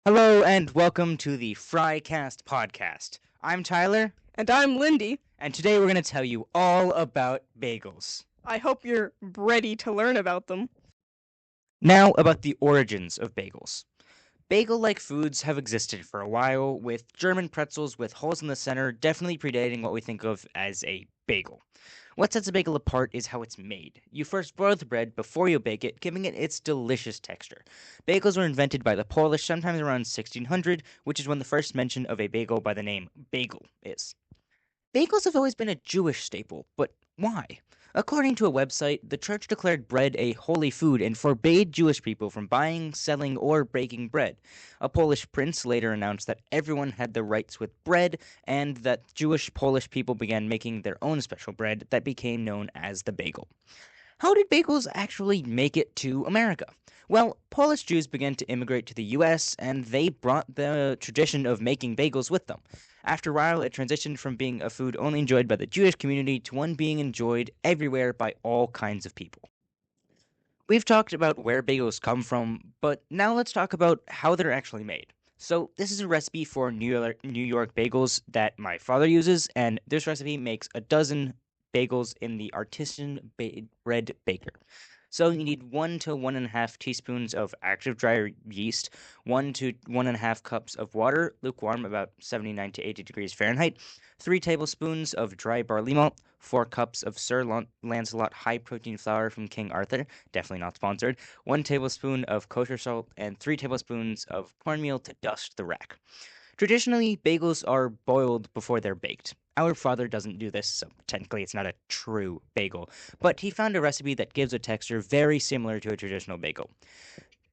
Hello and welcome to the Frycast podcast. I'm Tyler, And I'm Lindy. and today we're going to tell you all about bagels. I hope you're ready to learn about them. Now, about the origins of bagels. Bagel-like foods have existed for a while, with German pretzels with holes in the center definitely predating what we think of as a bagel. What sets a bagel apart is how it's made. You first boil the bread before you bake it, giving it its delicious texture. Bagels were invented by the Polish sometime around 1600, which is when the first mention of a bagel by the name bagel is. Bagels have always been a Jewish staple, but why? According to a website, the church declared bread a holy food and forbade Jewish people from buying, selling, or breaking bread. A Polish prince later announced that everyone had the rights with bread, and that Jewish Polish people began making their own special bread that became known as the bagel. How did bagels actually make it to America? Well, Polish Jews began to immigrate to the US, and they brought the tradition of making bagels with them. After a while, it transitioned from being a food only enjoyed by the Jewish community to one being enjoyed everywhere by all kinds of people. We've talked about where bagels come from, but now let's talk about how they're actually made. So, this is a recipe for New York bagels that my father uses, and this recipe makes a dozen bagels in the artisan bread baker. So you need 1 to 1.5 teaspoons of active dry yeast, 1 to 1.5 cups of water, lukewarm about 79 to 80 degrees Fahrenheit, 3 tablespoons of dry barley malt, 4 cups of Sir Lancelot high protein flour from King Arthur, definitely not sponsored, 1 tablespoon of kosher salt, and 3 tablespoons of cornmeal to dust the rack. Traditionally, bagels are boiled before they're baked. Our father doesn't do this, so technically it's not a true bagel, but he found a recipe that gives a texture very similar to a traditional bagel.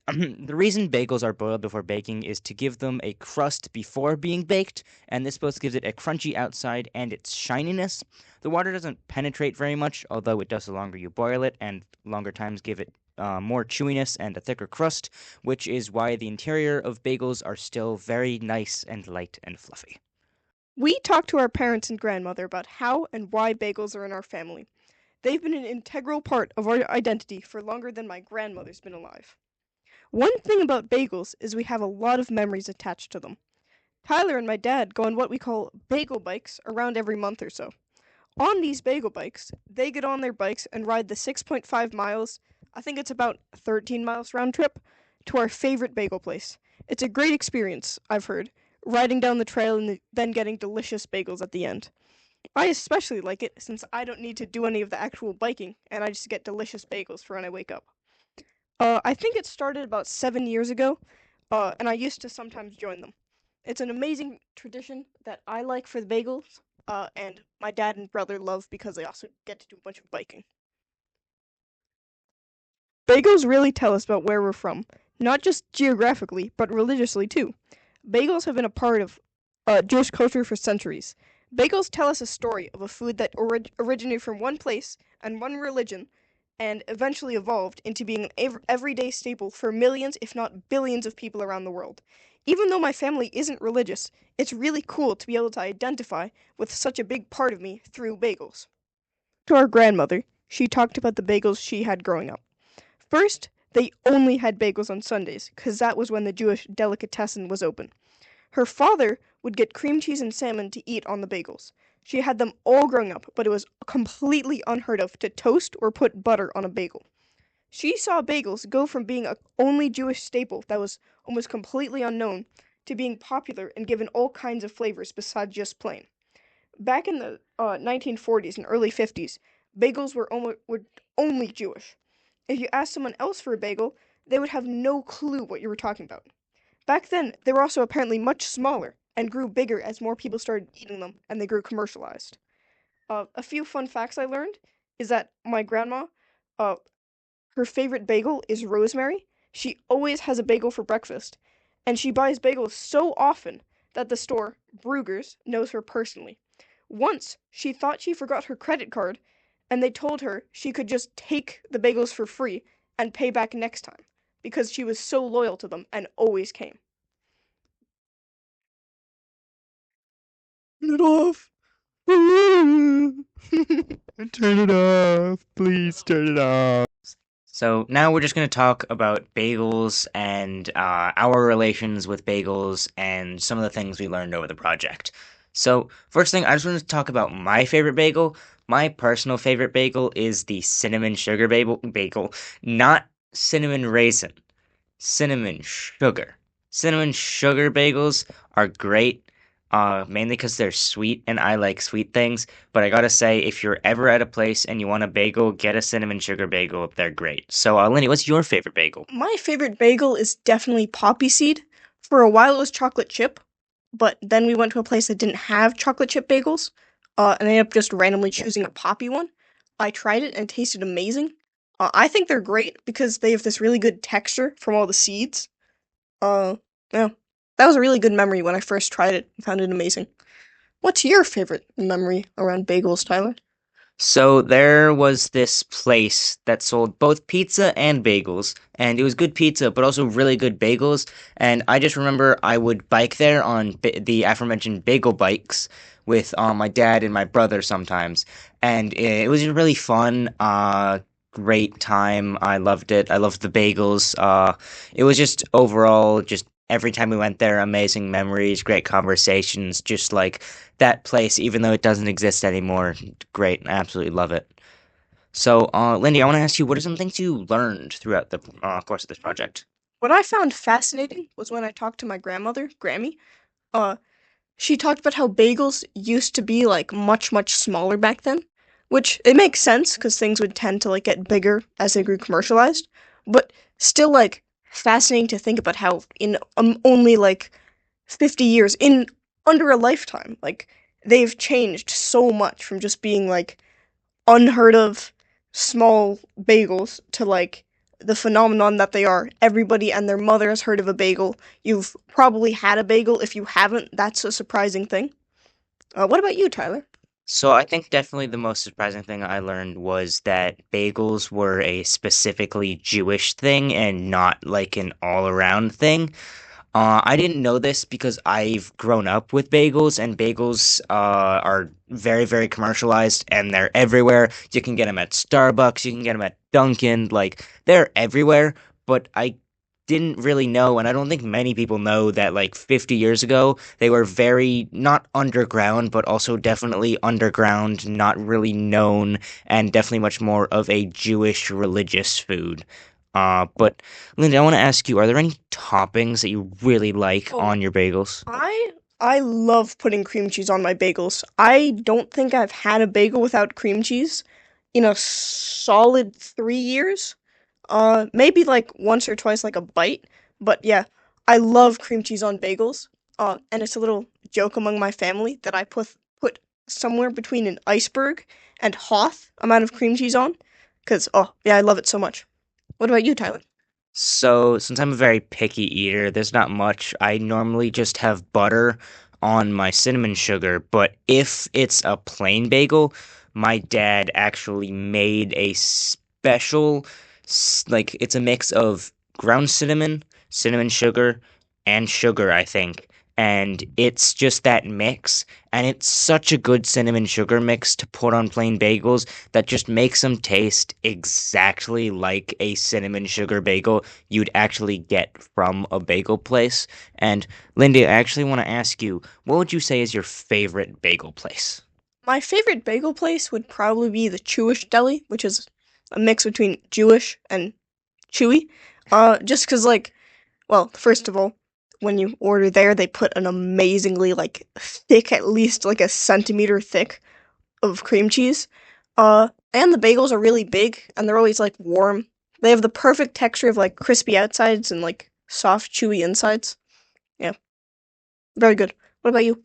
The reason bagels are boiled before baking is to give them a crust before being baked, and this both gives it a crunchy outside and its shininess. The water doesn't penetrate very much, although it does the longer you boil it, and longer times give it more chewiness and a thicker crust, which is why the interior of bagels are still very nice and light and fluffy. We talked to our parents and grandmother about how and why bagels are in our family. They've been an integral part of our identity for longer than my grandmother's been alive. One thing about bagels is we have a lot of memories attached to them. Tyler and my dad go on what we call bagel bikes around every month or so. On these bagel bikes, they get on their bikes and ride the 6.5 miles, I think it's about 13 miles round trip, to our favorite bagel place. It's a great experience, I've heard, riding down the trail and then getting delicious bagels at the end. I especially like it since I don't need to do any of the actual biking and I just get delicious bagels for when I wake up. I think it started about 7 years ago, and I used to sometimes join them. It's an amazing tradition that I like for the bagels, and my dad and brother love because they also get to do a bunch of biking. Bagels really tell us about where we're from, not just geographically, but religiously too. Bagels have been a part of Jewish culture for centuries. Bagels tell us a story of a food that originated from one place and one religion and eventually evolved into being an everyday staple for millions, if not billions, of people around the world. Even though my family isn't religious, it's really cool to be able to identify with such a big part of me through bagels. To our grandmother, she talked about the bagels she had growing up. First, they only had bagels on Sundays, because that was when the Jewish delicatessen was open. Her father would get cream cheese and salmon to eat on the bagels. She had them all growing up, but it was completely unheard of to toast or put butter on a bagel. She saw bagels go from being a only Jewish staple that was almost completely unknown to being popular and given all kinds of flavors besides just plain. Back in the 1940s and early 50s, bagels were only Jewish. If you asked someone else for a bagel, they would have no clue what you were talking about. Back then, they were also apparently much smaller and grew bigger as more people started eating them and they grew commercialized. A few fun facts I learned is that my grandma, uh, her favorite bagel is rosemary. She always has a bagel for breakfast, and she buys bagels so often that the store, Bruegger's, knows her personally. Once, she thought she forgot her credit card, and they told her she could just take the bagels for free and pay back next time because she was so loyal to them and always came. Turn it off. Turn it off. Please turn it off. So now we're just going to talk about bagels and our relations with bagels and some of the things we learned over the project. So first thing, I just want to talk about my favorite bagel. My personal favorite bagel is the cinnamon sugar bagel, not cinnamon raisin, cinnamon sugar. Cinnamon sugar bagels are great, mainly because they're sweet and I like sweet things. But I gotta say, if you're ever at a place and you want a bagel, get a cinnamon sugar bagel. They're great. So, Lenny, what's your favorite bagel? My favorite bagel is definitely poppy seed. For a while it was chocolate chip, but then we went to a place that didn't have chocolate chip bagels, and I ended up just randomly choosing a poppy one. I tried it and it tasted amazing. I think they're great because they have this really good texture from all the seeds. Uh, yeah, that was a really good memory when I first tried it. I found it amazing. What's your favorite memory around bagels, Tyler? So there was this place that sold both pizza and bagels, and it was good pizza, but also really good bagels. And I just remember I would bike there on the aforementioned bagel bikes with my dad and my brother sometimes, and it was just really fun. Great time. I loved it. I loved the bagels. It was just overall just every time we went there, amazing memories, great conversations, just like that place, even though it doesn't exist anymore. Great, I absolutely love it. So, Lindy, I want to ask you, what are some things you learned throughout the course of this project? What I found fascinating was when I talked to my grandmother, Grammy. Uh, She talked about how bagels used to be like much, much smaller back then, which it makes sense because things would tend to like get bigger as they grew commercialized, but still like fascinating to think about how in only like 50 years, in under a lifetime, like they've changed so much from just being like unheard of small bagels to like the phenomenon that they are. Everybody and their mother has heard of a bagel. You've probably had a bagel. If you haven't, that's a surprising thing. What about you, Tyler? So, I think definitely the most surprising thing I learned was that bagels were a specifically Jewish thing and not like an all-around thing. I didn't know this because I've grown up with bagels, and bagels are very, very commercialized, and they're everywhere. You can get them at Starbucks, you can get them at Dunkin', like they're everywhere. But I didn't really know, and I don't think many people know that like 50 years ago, they were very not underground, but also definitely underground, not really known, and definitely much more of a Jewish religious food. But Linda, I want to ask you, are there any toppings that you really like Oh, on your bagels? I love putting cream cheese on my bagels. I don't think I've had a bagel without cream cheese in a solid 3 years. Maybe like once or twice, like a bite. But yeah, I love cream cheese on bagels. And it's a little joke among my family that I put somewhere between an iceberg and Hoth amount of cream cheese on. Cause oh yeah, I love it so much. What about you, Tyler? So, since I'm a very picky eater, there's not much. I normally just have butter on my cinnamon sugar, but if it's a plain bagel, my dad actually made a special, like, it's a mix of ground cinnamon, cinnamon sugar, I think. And it's just that mix, and it's such a good cinnamon sugar mix to put on plain bagels that just makes them taste exactly like a cinnamon sugar bagel you'd actually get from a bagel place. And Lindy, I actually want to ask you, what would you say is your favorite bagel place? My favorite bagel place would probably be the Jewish Deli, which is a mix between Jewish and Chewy. Just 'cause like, well, first of all, when you order there, they put an amazingly like thick, at least like a centimeter thick of cream cheese. And the bagels are really big and they're always like warm. They have the perfect texture of like crispy outsides and like soft, chewy insides. Yeah, very good. What about you?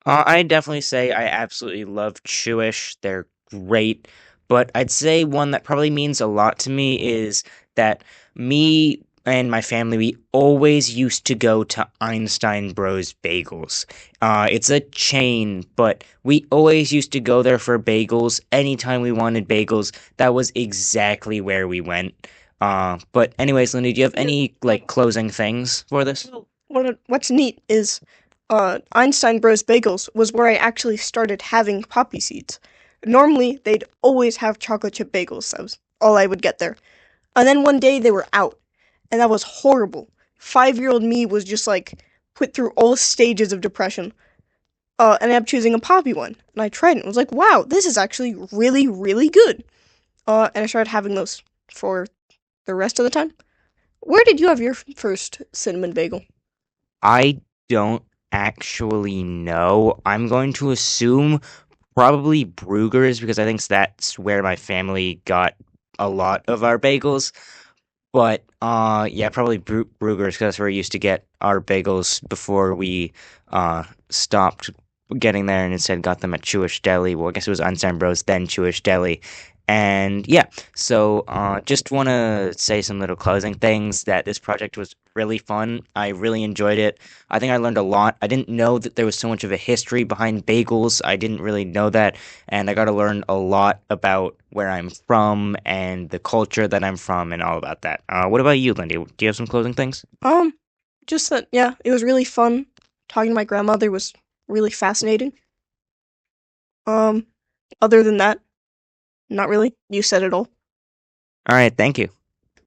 I definitely say I absolutely love Chewish. They're great. But I'd say one that probably means a lot to me is that me and my family, we always used to go to Einstein Bros. Bagels. It's a chain, but we always used to go there for bagels. Anytime we wanted bagels, that was exactly where we went. But anyways, Lindy, do you have Yeah, any like closing things for this? well, what's neat is Einstein Bros. Bagels was where I actually started having poppy seeds. Normally, they'd always have chocolate chip bagels. That was all I would get there. And then one day they were out, and that was horrible. 5-year-old me was just like put through all stages of depression. And I ended up choosing a poppy one, and I tried it and was like, wow, this is actually really, really good. And I started having those for the rest of the time. Where did you have your first cinnamon bagel? I don't actually know. I'm going to assume probably Brugger's because I think that's where my family got a lot of our bagels. But yeah, probably Brugger's because that's where we used to get our bagels before we stopped getting there and instead got them at Jewish Deli. Well, I guess it was Unsigned Bros, then Jewish Deli. And yeah, so just want to say some little closing things that this project was really fun. I really enjoyed it. I think I learned a lot. I didn't know that there was so much of a history behind bagels. I didn't really know that, and I got to learn a lot about where I'm from and the culture that I'm from and all about that. What about you, Lindy? Do you have some closing things? Um, just that, yeah, it was really fun. Talking to my grandmother was really fascinating. Um, Other than that, not really. You said it all. All right, thank you.